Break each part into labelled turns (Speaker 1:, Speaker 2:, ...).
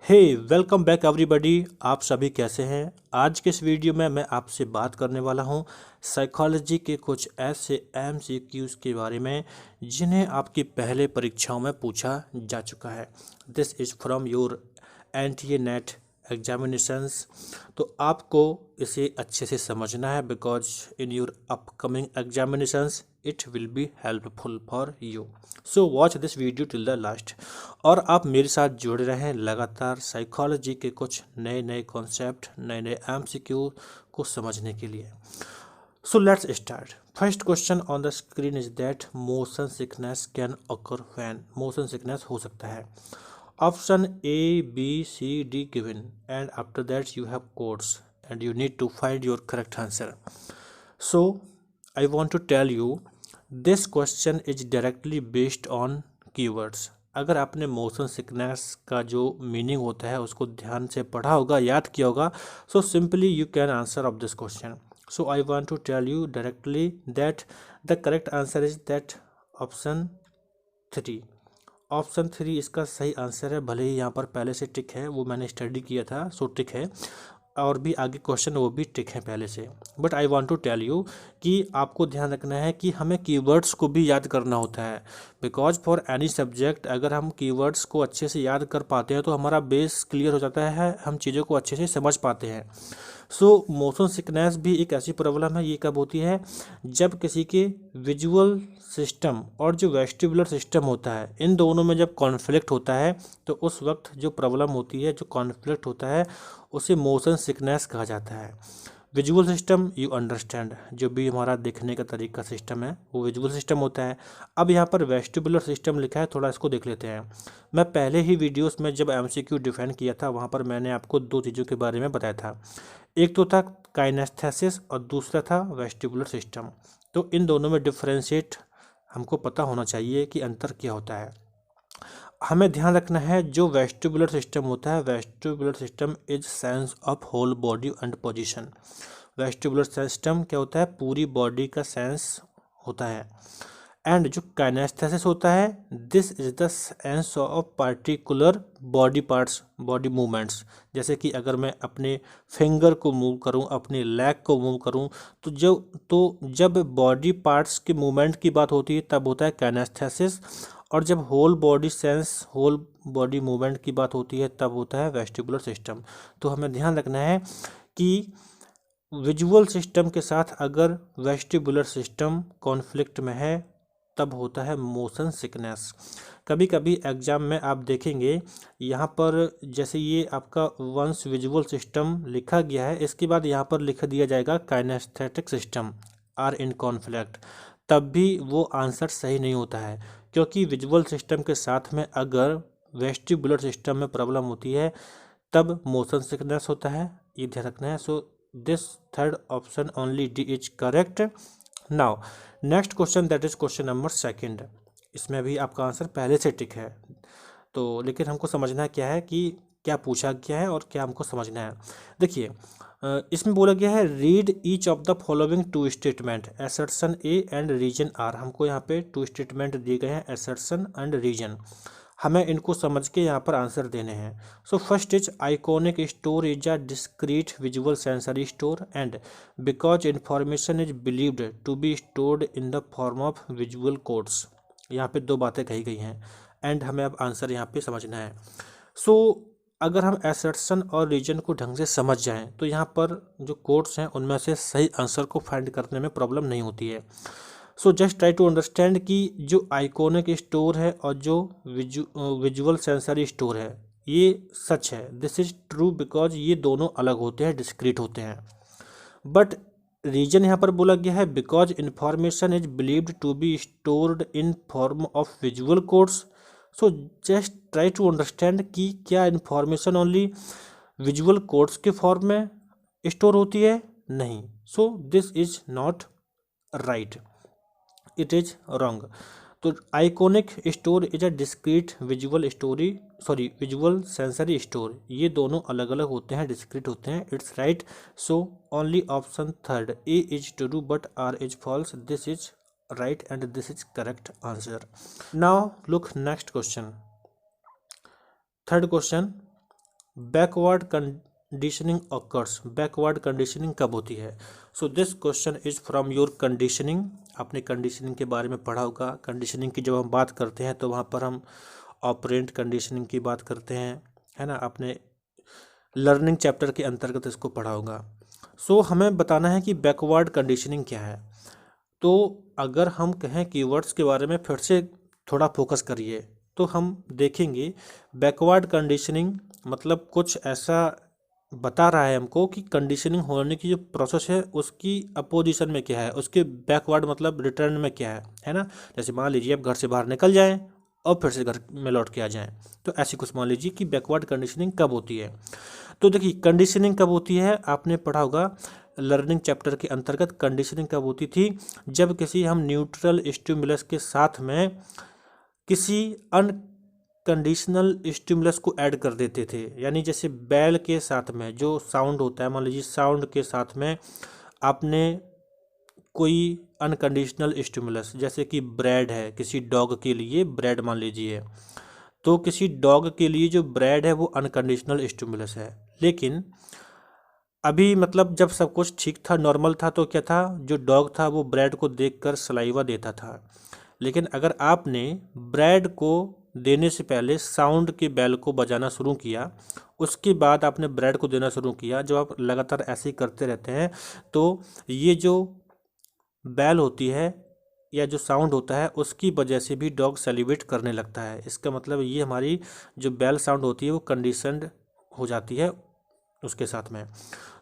Speaker 1: हे welcome back everybody. आप सभी कैसे हैं? आज के इस वीडियो में मैं आपसे बात करने वाला हूं साइकोलॉजी के कुछ ऐसे एमसीक्यूज़ के बारे में जिन्हें आपकी पहले परीक्षाओं में पूछा जा चुका है। This is from your NTA net examinations. तो आपको इसे अच्छे से समझना है because in your upcoming examinations it will be helpful for you. So watch this video till the last और आप मेरे साथ जुड़े रहें लगातार साइकोलॉजी के कुछ नए नए कॉन्सेप्ट, नए नए एमसीक्यू को समझने के लिए। So let's start. First question on the screen is that motion sickness can occur when. Motion sickness हो सकता है। Option A B C D given and after that you have codes and you need to find your correct answer. So I want to tell you this question is directly based on keywords. अगर आपने motion sickness का जो meaning होता है उसको ध्यान से पढ़ा होगा, याद किया होगा, so simply you can answer of this question. So I want to tell you directly that the correct answer is that option 3। Option 3 इसका सही आंसर है। भले ही यहाँ पर पहले से टिक है, वो मैंने स्टडी किया था सो टिक है, और भी आगे क्वेश्चन वो भी टिक है पहले से। But I want to tell you कि आपको ध्यान रखना है कि हमें कीवर्ड्स को भी याद करना होता है बिकॉज फॉर एनी सब्जेक्ट अगर हम कीवर्ड्स को अच्छे से याद कर पाते हैं तो हमारा बेस क्लियर हो जाता है, हम चीज़ों को अच्छे से समझ पाते हैं। सो मोशन सिकनेस भी एक ऐसी प्रॉब्लम है। ये कब होती है? जब किसी के विजुअल सिस्टम और जो वेस्टिबुलर सिस्टम होता है इन दोनों में जब कॉन्फ्लिक्ट होता है तो उस वक्त जो प्रॉब्लम होती है, जो कॉन्फ्लिक्ट होता है, उसे मोशन सिकनेस कहा जाता है। विजुअल सिस्टम यू अंडरस्टैंड, जो भी हमारा देखने का तरीका सिस्टम है वो विजुअल सिस्टम होता है। अब यहाँ पर वेस्टिबुलर सिस्टम लिखा है, थोड़ा इसको देख लेते हैं। मैं पहले ही वीडियोस में जब एमसीक्यू डिफाइन किया था वहाँ पर मैंने आपको दो चीज़ों के बारे में बताया था। एक तो था काइनेस्थेसिस और दूसरा था वेस्टिबुलर सिस्टम। तो इन दोनों में डिफ्रेंशिएट हमको पता होना चाहिए कि अंतर क्या होता है। हमें ध्यान रखना है जो वेस्टिबुलर सिस्टम होता है, vestibular system is sense of whole body and position. Vestibular system क्या होता है? पूरी बॉडी का सेंस होता है। एंड जो काइनेस्थेसिस होता है this is the sense of particular body parts, body movements. जैसे कि अगर मैं अपने फिंगर को मूव करूं, अपने लेग को मूव करूं, तो जब बॉडी पार्ट्स के मूवमेंट की बात होती है तब होता है काइनेस्थेसिस, और जब whole body sense, whole body movement की बात होती है तब होता है वेस्टिबुलर सिस्टम। तो हमें ध्यान रखना है कि विजुअल सिस्टम के साथ अगर वेस्टिबुलर सिस्टम कॉन्फ्लिक्ट में है तब होता है मोशन सिकनेस। कभी कभी एग्जाम में आप देखेंगे यहाँ पर जैसे ये आपका वंस विजुअल सिस्टम लिखा गया है, इसके बाद यहाँ पर लिख दिया जाएगा kinesthetic system are in conflict, तब भी वो आंसर सही नहीं होता है क्योंकि विजुअल सिस्टम के साथ में अगर वेस्टिबुलर सिस्टम में प्रॉब्लम होती है तब मोशन सिकनेस होता है, ये ध्यान रखना है। So this third option only D is correct. Now next question that is question number 2। इसमें भी आपका आंसर पहले से टिक है, तो लेकिन हमको समझना क्या है कि क्या पूछा गया है और क्या हमको समझना है। देखिए इसमें बोला गया है read each of the following two statement assertion A and reason R. हमको यहाँ पे टू स्टेटमेंट दिए गए हैं एसर्शन एंड रीजन, हमें इनको समझ के यहाँ पर आंसर देने हैं। So first is iconic store is a discrete visual sensory store and because information is believed to be stored in the form of visual codes. यहाँ पे दो बातें कही गई हैं एंड हमें अब आंसर यहाँ पे समझना है। सो अगर हम एसर्शन और रीजन को ढंग से समझ जाएं तो यहाँ पर जो कोड्स हैं उनमें से सही आंसर को फाइंड करने में प्रॉब्लम नहीं होती है। So just try to understand कि जो आइकॉनिक स्टोर है और जो विजुअल सेंसरी स्टोर है ये सच है, दिस इज ट्रू बिकॉज ये दोनों अलग होते हैं, डिस्क्रीट होते हैं। बट रीजन यहाँ पर बोला गया है because information is believed to be stored in form of visual codes. So just try to understand कि क्या इन्फॉर्मेशन ओनली विजुअल कोड्स के फॉर्म में स्टोर होती है? नहीं। So this is not right, it is wrong. तो iconic store is a discrete visual story, sorry visual sensory store, ये दोनों अलग अलग होते हैं, डिस्क्रीट होते हैं, it's right. So only option third A is true but R is false, this is right and this is correct answer. Now look next question. Third question, backward conditioning occurs, backward conditioning कब होती है? So this question is from your conditioning. आपने conditioning के बारे में पढ़ा होगा। Conditioning की जब हम बात करते हैं तो वहाँ पर हम ऑपरेंट कंडीशनिंग की बात करते हैं, है ना। आपने लर्निंग चैप्टर के अंतर्गत इसको पढ़ा होगा। सो हमें बताना है कि बैकवर्ड कंडीशनिंग क्या है। तो अगर हम कहें कीवर्ड्स के बारे में फिर से थोड़ा फोकस करिए तो हम देखेंगे बैकवर्ड कंडीशनिंग मतलब कुछ ऐसा बता रहा है हमको कि कंडीशनिंग होने की जो प्रोसेस है उसकी अपोजिशन में क्या है, उसके बैकवर्ड मतलब रिटर्न में क्या है ना। जैसे मान लीजिए आप घर से बाहर निकल जाएं और फिर से घर में लौट के आ जाएं, तो ऐसी कुछ मान लीजिए कि बैकवर्ड कंडीशनिंग कब होती है। तो देखिए कंडीशनिंग कब होती है, आपने पढ़ा होगा लर्निंग चैप्टर के अंतर्गत। कंडीशनिंग कब होती थी? जब किसी हम न्यूट्रल स्टिमुलस के साथ में किसी अनकंडीशनल स्टिमुलस को ऐड कर देते थे। यानी जैसे बैल के साथ में जो साउंड होता है, मान लीजिए साउंड के साथ में आपने कोई अनकंडीशनल स्टिमुलस, जैसे कि ब्रेड है, किसी डॉग के लिए ब्रेड मान लीजिए, तो किसी डॉग के लिए जो ब्रेड है वो अनकंडीशनल स्टिमुलस है। लेकिन अभी मतलब जब सब कुछ ठीक था, नॉर्मल था, तो क्या था, जो डॉग था वो ब्रेड को देखकर सलाइवा देता था। लेकिन अगर आपने ब्रेड को देने से पहले साउंड के बेल को बजाना शुरू किया, उसके बाद आपने ब्रेड को देना शुरू किया, जब आप लगातार ऐसे ही करते रहते हैं तो ये जो बेल होती है या जो साउंड होता है उसकी वजह से भी डॉग सेलिब्रेट करने लगता है। इसका मतलब ये हमारी जो बेल साउंड होती है वो कंडीशनड हो जाती है उसके साथ में।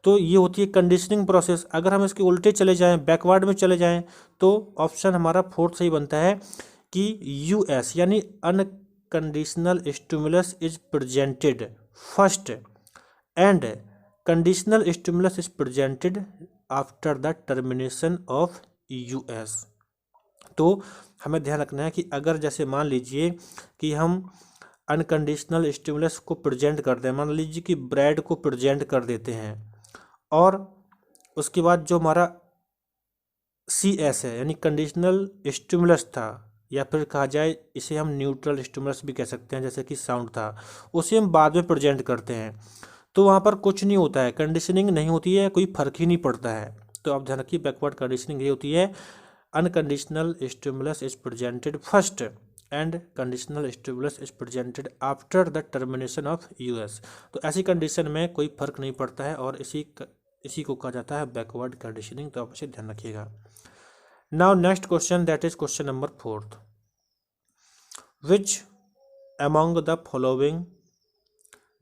Speaker 1: तो ये होती है कंडीशनिंग प्रोसेस। अगर हम इसके उल्टे चले जाएं, बैकवर्ड में चले जाएं, तो ऑप्शन हमारा फोर्थ सही बनता है कि यूएस यानी unconditional stimulus is presented first and conditional stimulus is presented after the termination of US. तो हमें ध्यान रखना है कि अगर जैसे मान लीजिए कि हम अनकंडीशनल स्टिमुलस को प्रेजेंट करते हैं, मान लीजिए कि ब्रेड को प्रेजेंट कर देते हैं और उसके बाद जो हमारा सी एस है यानी कंडीशनल स्टिमुलस था, या फिर कहा जाए इसे हम न्यूट्रल स्टिमुलस भी कह सकते हैं, जैसे कि साउंड था, उसे हम बाद में प्रेजेंट करते हैं, तो वहाँ पर कुछ नहीं होता है, कंडीशनिंग नहीं होती है, कोई फर्क ही नहीं पड़ता है। तो आप ध्यान रखिए बैकवर्ड कंडीशनिंग ये होती है unconditional stimulus is presented first and conditional stimulus is presented after the termination of US. तो ऐसी कंडीशन में कोई फर्क नहीं पड़ता है और इसी को कहा जाता है बैकवर्ड कंडीशनिंग। तो आप इसे ध्यान रखिएगा। Now next question, that is question number 4, which among the following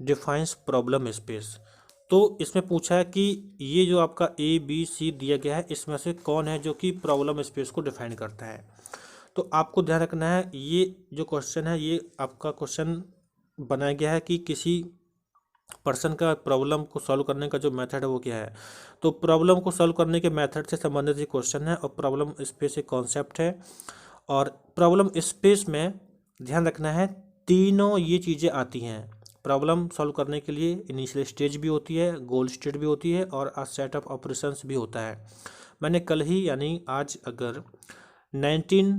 Speaker 1: defines problem space. तो इसमें पूछा है कि ये जो आपका ABC दिया गया है इसमें से कौन है जो कि प्रॉब्लम स्पेस को डिफाइन करता है। तो आपको ध्यान रखना है ये जो क्वेश्चन है ये आपका क्वेश्चन बनाया गया है कि किसी पर्सन का प्रॉब्लम को सॉल्व करने का जो मेथड है वो क्या है। तो प्रॉब्लम को सॉल्व करने के मेथड से संबंधित ये क्वेश्चन है और प्रॉब्लम स्पेस एक कॉन्सेप्ट है। और प्रॉब्लम स्पेस में ध्यान रखना है तीनों ये चीज़ें आती हैं। प्रॉब्लम सॉल्व करने के लिए इनिशियल स्टेज भी होती है, गोल स्टेट भी होती है और अ सेट ऑफ ऑपरेशंस भी होता है। मैंने कल ही यानी आज अगर 19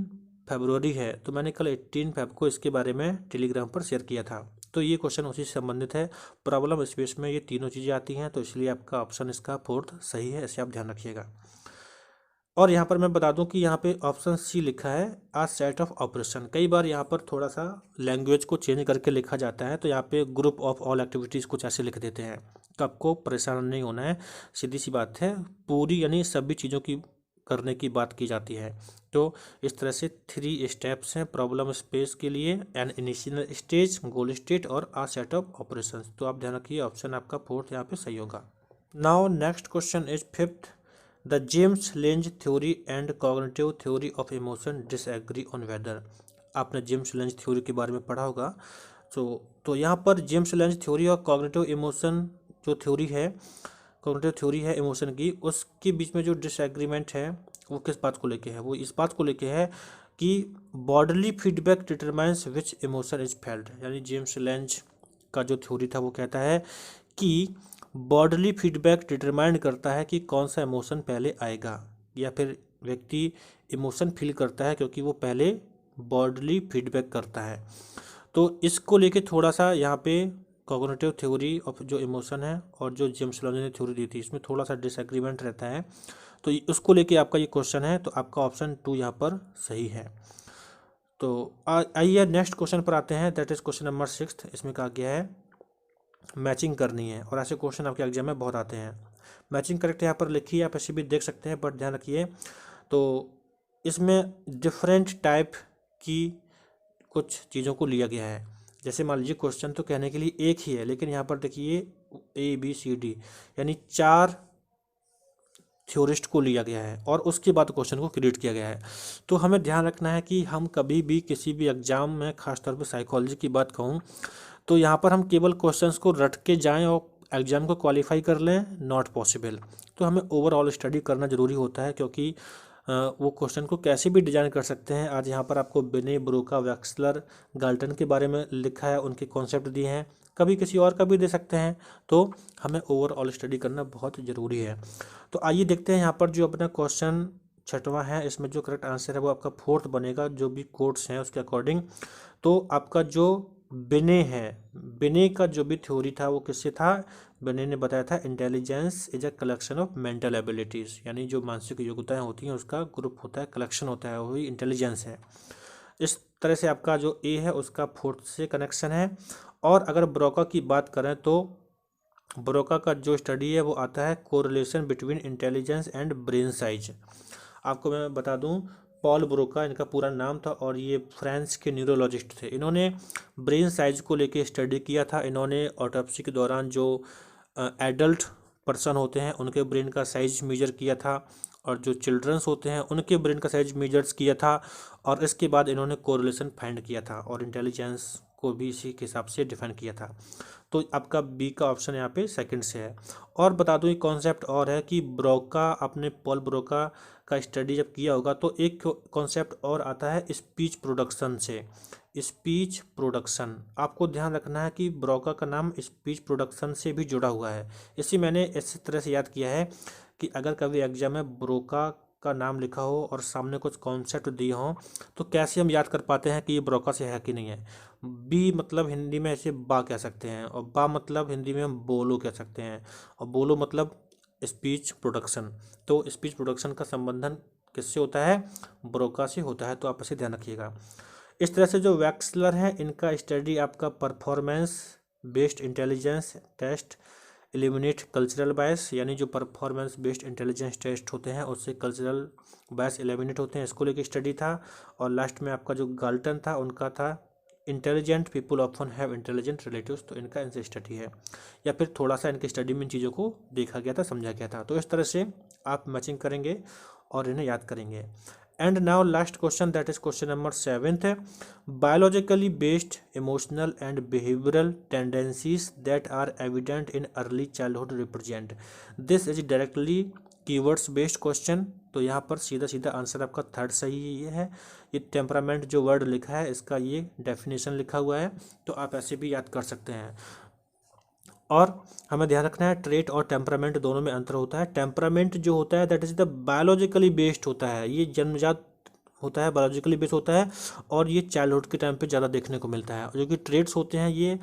Speaker 1: फरवरी है तो मैंने कल 18 फरवरी को इसके बारे में टेलीग्राम पर शेयर किया था। तो ये क्वेश्चन उसी से संबंधित है। प्रॉब्लम स्पेस में ये तीनों चीज़ें आती हैं, तो इसलिए आपका ऑप्शन इसका फोर्थ सही है, इसे आप ध्यान रखिएगा। और यहाँ पर मैं बता दूं कि यहाँ पे ऑप्शन सी लिखा है आ सेट ऑफ ऑपरेशन। कई बार यहाँ पर थोड़ा सा लैंग्वेज को चेंज करके लिखा जाता है, तो यहाँ पे ग्रुप ऑफ ऑल एक्टिविटीज़ कुछ ऐसे लिख देते हैं। तो आपको परेशान नहीं होना है, सीधी सी बात है, पूरी यानी सभी चीज़ों की करने की बात की जाती है। तो इस तरह से 3 स्टेप्स हैं प्रॉब्लम स्पेस के लिए, an initial stage, goal state और आ सेट ऑफ ऑपरेशन। तो आप ध्यान रखिए ऑप्शन आपका फोर्थ यहाँ पे सही होगा। Now next question is fifth, the James length theory and cognitive theory of emotion disagree on whether. आपने जेम्स लेंज थ्योरी के बारे में पढ़ा होगा। तो यहाँ पर जेम्स लेंज थ्योरी और कॉग्निटिव इमोशन जो थ्योरी है, कॉग्निटिव थ्योरी है इमोशन की, उसके बीच में जो डिसएग्रीमेंट है वो किस बात को लेके है, वो इस बात को लेके है कि bodily feedback determines which emotion is felt. यानी जेम्स लेंज का जो थ्योरी था वो कहता है कि बॉडली फीडबैक डिटरमाइन करता है कि कौन सा इमोशन पहले आएगा, या फिर व्यक्ति इमोशन फील करता है क्योंकि वो पहले बॉडली फीडबैक करता है। तो इसको लेके थोड़ा सा यहाँ पे कॉग्निटिव थ्योरी ऑफ जो इमोशन है और जो जेम्स लॉन्जे ने थ्योरी दी थी, इसमें थोड़ा सा डिसएग्रीमेंट रहता है, तो उसको लेके आपका ये क्वेश्चन है, तो आपका ऑप्शन 2 यहाँ पर सही है। तो आइए नेक्स्ट क्वेश्चन पर आते हैं, दैट इज क्वेश्चन नंबर 6। इसमें कहा गया है मैचिंग करनी है, और ऐसे क्वेश्चन आपके एग्जाम में बहुत आते हैं। मैचिंग करेक्ट यहाँ पर लिखी है, आप ऐसे भी देख सकते हैं, बट ध्यान रखिए तो इसमें डिफरेंट टाइप की कुछ चीज़ों को लिया गया है। जैसे मान लीजिए क्वेश्चन तो कहने के लिए एक ही है, लेकिन यहाँ पर देखिए ABCD यानी 4 थ्योरिस्ट को लिया गया है और उसके बाद क्वेश्चन को क्रिएट किया गया है। तो हमें ध्यान रखना है कि हम कभी भी किसी भी एग्जाम में, खासतौर पर साइकोलॉजी की बात कहूँ, तो यहाँ पर हम केवल क्वेश्चंस को रट के जाएं और एग्जाम को क्वालिफाई कर लें, नॉट पॉसिबल। तो हमें ओवरऑल स्टडी करना ज़रूरी होता है, क्योंकि वो क्वेश्चन को कैसे भी डिजाइन कर सकते हैं। आज यहाँ पर आपको बिने, ब्रोका, वेक्सलर, गाल्टन के बारे में लिखा है, उनके कॉन्सेप्ट दिए हैं, कभी किसी और का भी दे सकते हैं। तो हमें ओवरऑल स्टडी करना बहुत ज़रूरी है। तो आइए देखते हैं यहाँ पर जो अपना क्वेश्चन 6वां है, इसमें जो करेक्ट आंसर है वो आपका 4th बनेगा, जो भी कोड्स हैं उसके अकॉर्डिंग। तो आपका जो बिने है, बिने का जो भी थ्योरी था वो किससे था? बिने ने बताया था intelligence is a collection of mental abilities, यानी जो मानसिक योग्यताएं होती हैं उसका ग्रुप होता है, कलेक्शन होता है, वही इंटेलिजेंस है। इस तरह से आपका जो ए है उसका 4th से कनेक्शन है। और अगर ब्रोका की बात करें तो ब्रोका का जो स्टडी है वो आता है correlation between intelligence and brain size. आपको मैं बता दूं, पॉल ब्रोका इनका पूरा नाम था और ये फ्रांस के न्यूरोलॉजिस्ट थे। इन्होंने ब्रेन साइज को लेके स्टडी किया था। इन्होंने ऑटोप्सी के दौरान जो एडल्ट पर्सन होते हैं उनके ब्रेन का साइज मेजर किया था, और जो चिल्ड्रंस होते हैं उनके ब्रेन का साइज मेजर्स किया था, और इसके बाद इन्होंने कोरिलेशन फाइंड किया था और इंटेलिजेंस को भी इसी के हिसाब से डिफाइन किया था। तो आपका बी का ऑप्शन यहाँ पे सेकंड से है। और बता दूं, एक कॉन्सेप्ट और है कि ब्रोका, आपने पॉल ब्रोका का स्टडी जब किया होगा तो एक कॉन्सेप्ट और आता है स्पीच प्रोडक्शन से। स्पीच प्रोडक्शन, आपको ध्यान रखना है कि ब्रोका का नाम स्पीच प्रोडक्शन से भी जुड़ा हुआ है। इसी मैंने इस तरह से याद किया है कि अगर कभी एग्जाम में ब्रोका का नाम लिखा हो और सामने कुछ कॉन्सेप्ट दिए हों, तो कैसे हम याद कर पाते हैं कि ये ब्रोका से है कि नहीं है। बी मतलब हिंदी में ऐसे बा कह सकते हैं, और बा मतलब हिंदी में हम बोलो कह सकते हैं, और बोलो मतलब स्पीच प्रोडक्शन। तो स्पीच प्रोडक्शन का संबंधन किससे होता है? ब्रोका से होता है। तो आप इसे ध्यान रखिएगा। इस तरह से जो वैक्सलर है इनका स्टडी आपका performance based intelligence test eliminate cultural bias, यानी जो परफॉर्मेंस बेस्ड इंटेलिजेंस टेस्ट होते हैं उससे कल्चरल बायस एलिमिनेट होते हैं, इसको लेकर स्टडी था। और लास्ट में आपका जो गाल्टन था उनका था intelligent people often have intelligent relatives, तो इनका इनसे स्टडी है, या फिर थोड़ा सा इनके स्टडी में इन चीज़ों को देखा गया था, समझा गया था। तो इस तरह से आप मैचिंग करेंगे और इन्हें याद करेंगे। And now last question, that is question number 7th। Biologically based emotional and behavioural tendencies that are evident in early childhood represent this is directly keywords based question. तो यहाँ पर सीधा सीधा आंसर आपका 3rd सही ये है। ये टेम्परामेंट जो वर्ड लिखा है इसका ये डेफिनेशन लिखा हुआ है, तो आप ऐसे भी याद कर सकते हैं। और हमें ध्यान रखना है ट्रेट और टेम्परामेंट दोनों में अंतर होता है। टेम्परामेंट जो होता है that is the biologically based होता है, ये जन्मजात होता है, बायोलॉजिकली बेस्ड होता है, और ये चाइल्डहुड के टाइम पे ज़्यादा देखने को मिलता है। जो कि ट्रेट्स होते हैं ये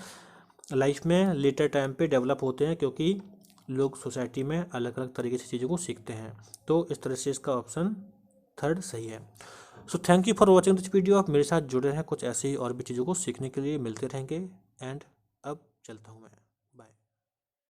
Speaker 1: लाइफ में लेटर टाइम पे डेवलप होते हैं, क्योंकि लोग सोसाइटी में अलग अलग तरीके से चीज़ों को सीखते हैं। तो इस तरह से इसका ऑप्शन 3rd सही है। So thank you for watching this video. आप मेरे साथ जुड़े रहें, कुछ ऐसे ही और भी चीज़ों को सीखने के लिए मिलते रहेंगे। एंड अब चलता हूँ मैं।